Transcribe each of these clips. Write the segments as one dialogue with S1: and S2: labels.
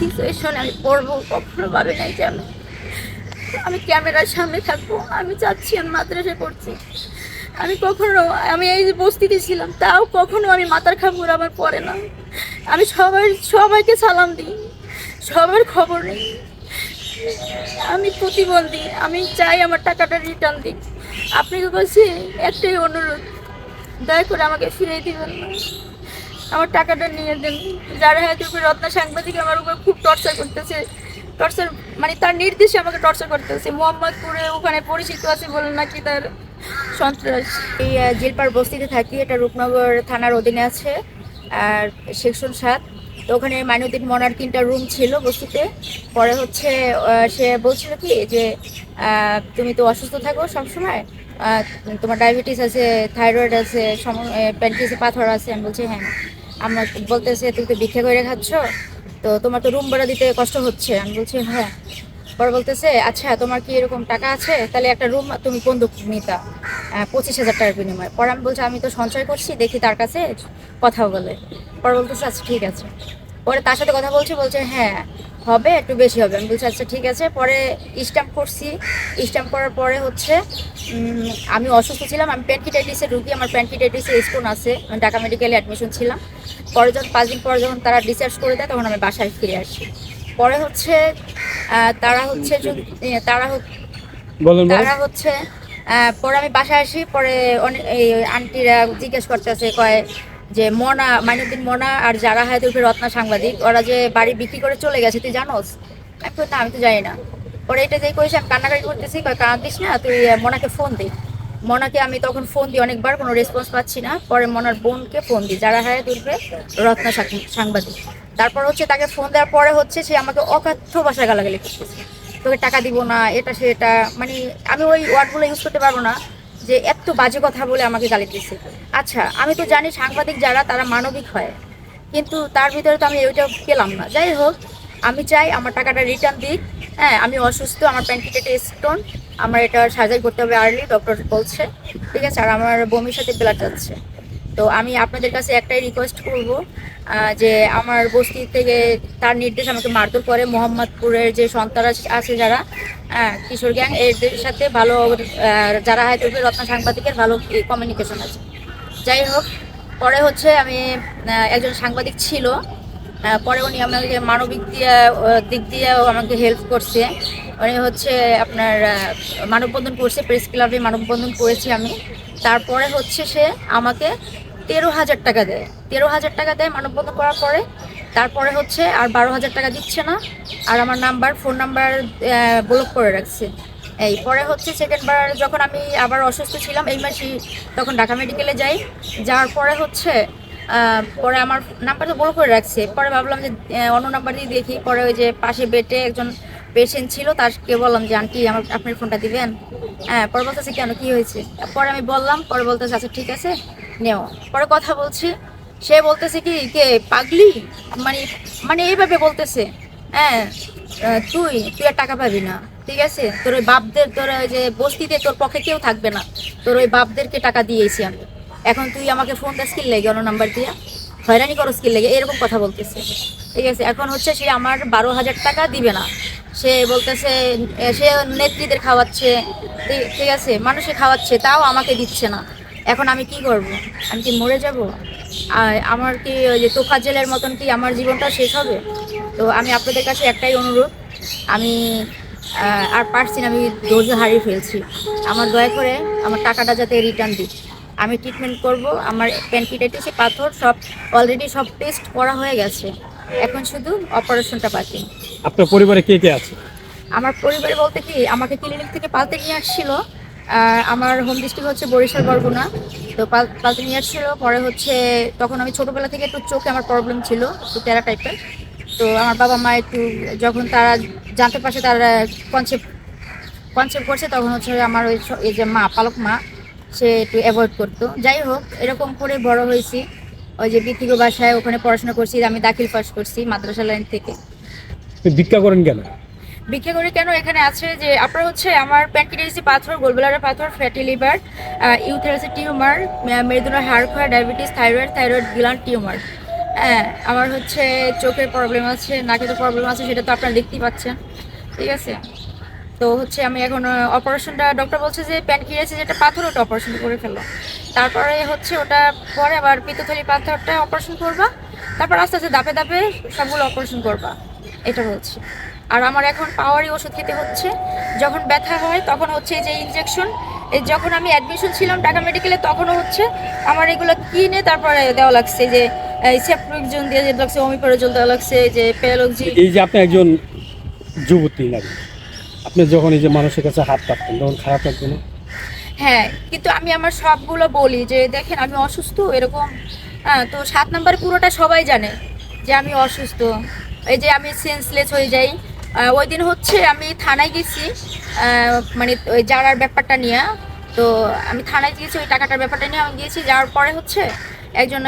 S1: সিচুয়েশনে আমি পড়বো কখনো ভাবে নাই যে আমি ক্যামেরার সামনে থাকবো। আমি চাচ্ছি আমি মাদ্রাসায় পড়ছি, আমি কখনো আমি এই যে বস্তিতে ছিলাম তাও কখনো আমি মাথার খাবার আমার পড়ে না। আমি সবাইকে সালাম দিই, সবার খবর নেই। আমি প্রতিবন্ধী, আমি চাই আমার টাকাটা রিটার্ন দিই। আপনাকে বলছি একটাই অনুরোধ, দয়া করে আমাকে ফিরিয়ে দিবেন না, আমার টাকাটা নিয়ে দেন। যারা হয়তো রত্না সাংবাদিক আমার উপর খুব টর্চার করতেছে, টর্চার মানে তার নির্দেশে আমাকে টর্চার করতেছে। মোহাম্মদপুরে ওখানে পরিচিত আছে বলে নাকি তার সন্ত্রাস। এই জিলপার বস্তিতে থাকি, এটা রূপনগর থানার অধীনে আছে আর সেকশন 7। তো ওখানে মাইনুদ্দিন মনার 3টা রুম ছিল বস্তিতে। পরে হচ্ছে সে বলছিল কি যে তুমি তো অসুস্থ থাকো সবসময়, তোমার ডায়াবেটিস আছে, থাইরয়েড আছে, প্যানক্রিয়াসে পাথর আছে। আমি বলছি হ্যাঁ। আমার বলতেছে তুমি তো ভিক্ষা করে খাচ্ছ, তো তোমার তো রুম ভাড়া দিতে কষ্ট হচ্ছে। আমি বলছি হ্যাঁ। পরে বলতেছে আচ্ছা তোমার কি এরকম টাকা আছে, তাহলে একটা রুম তুমি বন্ধক নিতা 25,000 টাকার বিনিময়ে। পরে আমি বলছি আমি তো সঞ্চয় করছি, দেখি তার কাছে কথা বলে। পরে বলতেছে আচ্ছা ঠিক আছে। পরে তার সাথে কথা বলছে হ্যাঁ হবে, একটু বেশি হবে। আমি বলছি আচ্ছা ঠিক আছে। পরে স্ট্যাম্প করছি। স্ট্যাম্প করার পরে হচ্ছে আমি অসুস্থ ছিলাম, আমি প্যানকিটাইটিসের রুগী, আমার প্যানকিটাইটিসে স্টোন আছে, আমি ঢাকা মেডিকেলে অ্যাডমিশন ছিলাম। পরে যখন 5 দিন পরে যখন তারা ডিসচার্জ করে দেয় তখন আমি বাসায় ফিরে আসি। পরে হচ্ছে তারা হচ্ছে তারা হচ্ছে পরে আমি বাসায় আসি। পরে অনেক এই আন্টিরা জিজ্ঞেস করতেছে কয় যে মাইনুদ্দিন মনা আর যারা হায়দুর রত্না সাংবাদিক ওরা যে বাড়ি বিক্রি করে চলে গেছে তুই জানোস? আমি বলি, না আমি তো জানি না। পরে এটা যে কইছে আমি কান্নাকাটি করতেছি, কয় কাঁদিস না, তুই মনাকে ফোন দে। মনাকে আমি তখন ফোন দিই অনেকবার, কোনো রেসপন্স পাচ্ছি না। পরে মনার বোনকে ফোন দিই যারা হায়দুর রত্না সাংবাদিক। তারপর হচ্ছে তাকে ফোন দেওয়ার পরে হচ্ছে সে আমাকে অকথ্য ভাষায় গালাগালি করতেছে, তোকে টাকা দিব না, এটা সেটা, মানে আমি ওই ওয়ার্ডগুলো ইউজ করতে পারবো না, যে এত বাজে কথা বলে আমাকে গালি দিচ্ছে। আচ্ছা আমি তো জানি সাংবাদিক যারা তারা মানবিক হয়, কিন্তু তার ভিতরে তো আমি ওইটা পেলাম না। যাই হোক, আমি চাই আমার টাকাটা রিটার্ন দিক। হ্যাঁ আমি অসুস্থ, আমার প্যানক্রিয়াসে স্টোন, আমার এটা সার্জারি করতে হবে আর্লি, ডক্টর বলছে। ঠিক আছে, আর আমার বমির সাথে ব্লাড যাচ্ছে। তো আমি আপনাদের কাছে একটাই রিকোয়েস্ট করব যে আমার বস্তি থেকে তার নির্দেশ আমাকে মারধর করে মোহাম্মদপুরের যে সন্ত্রাস আছে যারা কিশোর গ্যাং, এদের সাথে ভালো যারা হয়তো রত্না সাংবাদিকের ভালো কমিউনিকেশন আছে। যাই হোক, পরে হচ্ছে আমি একজন সাংবাদিক ছিল, পরে উনি আমাকে মানবিক দিক দিয়েও আমাকে হেল্প করছে। উনি হচ্ছে আপনার মানববন্ধন করছে, প্রেস ক্লাবে মানববন্ধন করেছি আমি। তারপরে হচ্ছে সে আমাকে 13,000 টাকা দেয়, 13,000 টাকা দেয় মানববন্ধন করার পরে। তারপরে হচ্ছে আর 12,000 টাকা দিচ্ছে না, আর আমার ফোন নাম্বার ব্লক করে রাখছে। এই পরে হচ্ছে সেকেন্ডবার যখন আমি আবার অসুস্থ ছিলাম এই মাসেই, তখন ঢাকা মেডিকেলে যাই। যাওয়ার পরে হচ্ছে পরে আমার নাম্বার তো ব্লক করে রাখছে। পরে ভাবলাম যে অন্য নাম্বার দিয়ে দেখি। পরে ওই যে পাশে বেডে একজন পেশেন্ট ছিল, তাকে বললাম যে আন্টি আমার আপনার ফোনটা দিবেন। পরে বলতেছে কেন, কি হয়েছে? পরে আমি বললাম, পরে বলতেছে আচ্ছা ঠিক আছে নেও। পরে কথা বলছি, সে বলতেছে কি কে পাগলি, মানে মানে এইভাবে বলতেছে। হ্যাঁ তুই তুই আর টাকা পাবি না, ঠিক আছে? তোর ওই বাপদের, তোর ওই যে বস্তিতে তোর পক্ষে কেউ থাকবে না, তোর ওই বাপদেরকে টাকা দিয়েছি আমি। এখন তুই আমাকে ফোন দা স্কিল লেগে অন্য নাম্বার দিয়া হয়রানি করো স্কিল লেগে, এরকম কথা বলতেছে। ঠিক আছে, এখন হচ্ছে সে আমার 12,000 টাকা দিবে না। সে বলতেছে সে নেত্রীদের খাওয়াচ্ছে, ঠিক আছে, মানুষে খাওয়াচ্ছে, তাও আমাকে দিচ্ছে না। এখন আমি কি করব? আমি কি মরে যাব? আর আমার কি ওই যে তোফা জেলের মতন কি আমার জীবনটা শেষ হবে? তো আমি আপনাদের কাছে একটাই অনুরোধ, আমি আর পারছি না, আমি ধৈর্য হারিয়ে ফেলছি। আমার দয়া করে আমার টাকাটা যাতে রিটার্ন দিই। আমি ট্রিটমেন্ট করব, আমার প্যানক্রিয়াটিসে পাথর সব অলরেডি সব টেস্ট করা হয়ে গেছে, এখন শুধু অপারেশনটা বাকি।
S2: আপনার পরিবারে কে কে আছে?
S1: আমার পরিবারে বলতে কি আমাকে ক্লিনিক থেকে পালতে নিয়ে আসছিল। আমার হোম ডিস্ট্রিক্ট হচ্ছে বরিশাল বরগুনা। তো পালতে নিয়ে আসছিল। পরে হচ্ছে তখন আমি ছোটোবেলা থেকে একটু চোখে আমার প্রবলেম ছিল, একটু টেরা টাইপের। তো আমার বাবা মা একটু যখন তারা জানতে পারছে, তারা কনসেপ্ট কনসেপ্ট করছে, তখন হচ্ছে আমার এই যে মা পালক মা, সে একটু অ্যাভয়েড করতো। যাই হোক, এরকম করে বড় হয়েছি ওই যে বিথিগ বাসায়, ওখানে পড়াশোনা করছি, আমি দাখিল পাস করছি মাদ্রাসা লাইন থেকে।
S2: ভিক্ষা করেন কেন?
S1: ভিক্ষা করি কেন, এখানে আছে যে আপনার হচ্ছে আমার প্যানক্রিয়াসে পাথর, গোলব্লাডার পাথর, ফ্যাটি লিভার, ইউথেরাসের টিউমার, মেরুদণ্ডের হাড় ক্ষয়, ডায়াবেটিস, থাইরয়েড গ্ল্যান্ড টিউমার। হ্যাঁ, আমার হচ্ছে চোখের প্রবলেম আছে, নাকের প্রবলেম আছে, সেটা তো আপনারা দেখতেই পাচ্ছেন। ঠিক আছে, তো হচ্ছে আমি এখন অপারেশনটা, ডক্টর বলছে যে প্যানক্রিয়াসে যেটা পাথর ওটা অপারেশন করে ফেলো। তারপরে হচ্ছে ওটা পরে আবার পিত্তথলি পাথরটা অপারেশন করবা, তারপর আস্তে আস্তে ধাপে ধাপে সবগুলো অপারেশন করবা, এটা বলছে। আর আমার এখন পাওয়ারই ওষুধ খেতে হচ্ছে। যখন ব্যথা হয় তখন হচ্ছে এই যে ইনজেকশন, এই যখন আমি অ্যাডমিশন ছিলাম ঢাকা মেডিকেলে তখনও হচ্ছে আমার এগুলো কিনে তারপরে দেওয়া লাগছে, যে এই সেপ্ট্রিকজন দিয়ে যেতে লাগছে, অমিপ্রাজল দেওয়া লাগছে, এই যে প্যালোক্সি।
S2: এই যে আপনি একজন যুবতী নারী, আপনি যখন এই যে মানুষের কাছে হাত পাততেন তখন খারাপ লাগতো না?
S1: হ্যাঁ, কিন্তু আমি আমার সবগুলো বলি যে দেখেন আমি অসুস্থ এরকম। হ্যাঁ, তো 7 নম্বরে পুরোটা সবাই জানে যে আমি অসুস্থ, এই যে আমি সেন্সলেস হয়ে যাই। ওই দিন হচ্ছে আমি থানায় গেছি, মানে ওই যারার ব্যাপারটা নিয়ে। তো আমি থানায় গিয়েছি ওই টাকাটার ব্যাপারটা নিয়ে, আমি গিয়েছি, যাওয়ার পরে হচ্ছে একজন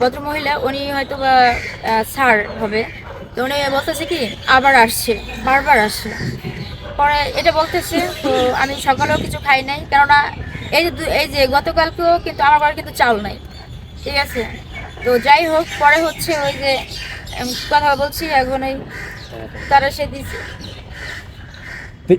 S1: ভদ্রমহিলা, উনি হয়তো বা স্যার হবে, তো উনি বলতেছে কি আবার আসছে, বারবার আসছে। পরে এটা বলতেছে, তো আমি সকালেও কিছু খাই নাই, কেননা এই যে এই যে গতকালকেও কিন্তু আমার ঘরে কিন্তু চাল নাই। ঠিক আছে, তো যাই হোক, পরে হচ্ছে ওই যে কথা বলছি এখন, এই তারা সে দিছে।
S2: তো